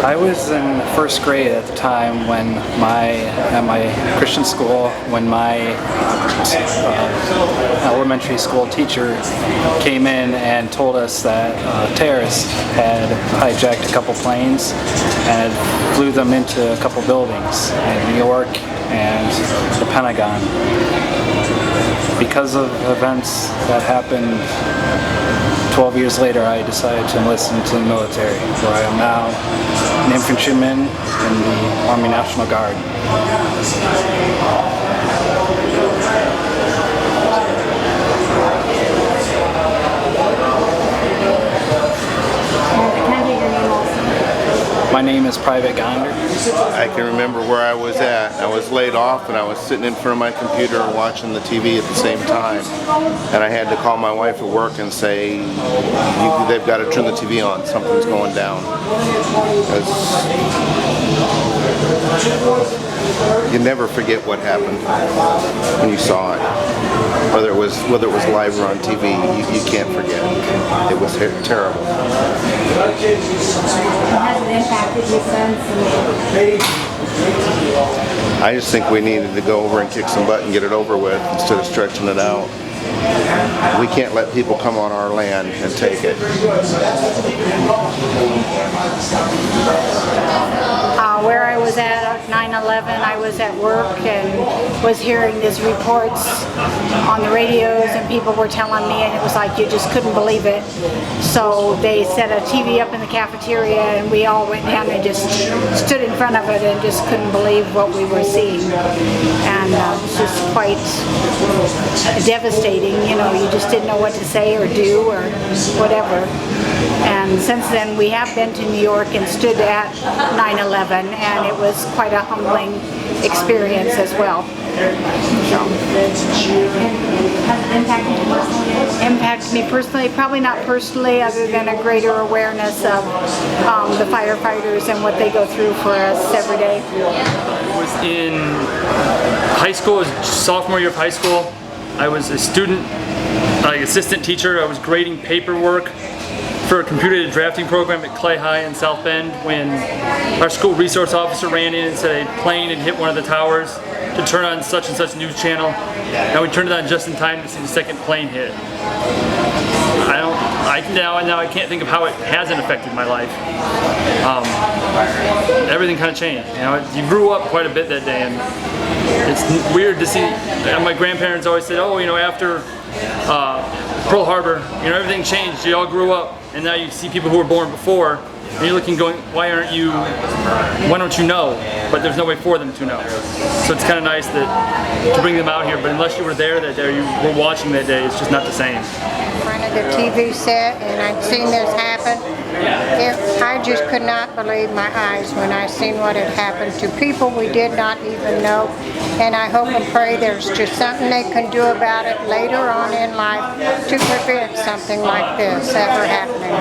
I was in first grade at the time when at my Christian school, when my elementary school teacher came in and told us that terrorists had hijacked a couple planes and had flew them into a couple buildings in New York and the Pentagon. Because of events that happened 12 years later, I decided to enlist into the military, where I am now an infantryman in the Army National Guard. My name is Private Gonder. I can remember where I was at. I was laid off and I was sitting in front of my computer watching the TV at the same time. And I had to call my wife at work and say, they've got to turn the TV on, something's going down. You never forget what happened when you saw it. Whether it was live or on TV, you can't forget. It was terrible. Has it impacted you since? I just think we needed to go over and kick some butt and get it over with instead of stretching it out. We can't let people come on our land and take it. Where I was at 9/11, I was at work and was hearing these reports on the radios, and people were telling me, and it was like you just couldn't believe it. So they set a TV up in the cafeteria, and we all went down and just stood in front of it and just couldn't believe what we were seeing. And it was just quite devastating. You know, you just didn't know what to say or do or whatever. And since then, we have been to New York and stood at 9/11, and it was quite a humbling experience as well. So. Has it impacted you personally? Impacts me personally, probably not personally, other than a greater awareness of the firefighters and what they go through for us every day. I was in high school, it was sophomore year of high school. I was a student, like assistant teacher. I was grading paperwork for a computer drafting program at Clay High in South Bend when our school resource officer ran in and said a plane had hit one of the towers to turn on such and such news channel. And we turned it on just in time to see the second plane hit. Now I can't think of how it hasn't affected my life. Everything kind of changed. You know, you grew up quite a bit that day, and it's weird to see. My grandparents always said, "Oh, you know, after Pearl Harbor, you know, everything changed. You all grew up, and now you see people who were born before, and you're looking, going, why don't you know?" But there's no way for them to know. So it's kind of nice to bring them out here. But unless you were there that day, or you were watching that day, it's just not the same. In front of the TV set, and I'd seen this happen. I just could not believe my eyes when I seen what had happened to people we did not even know. And I hope and pray there's just something they can do about it later on in life to prevent something like this ever happening.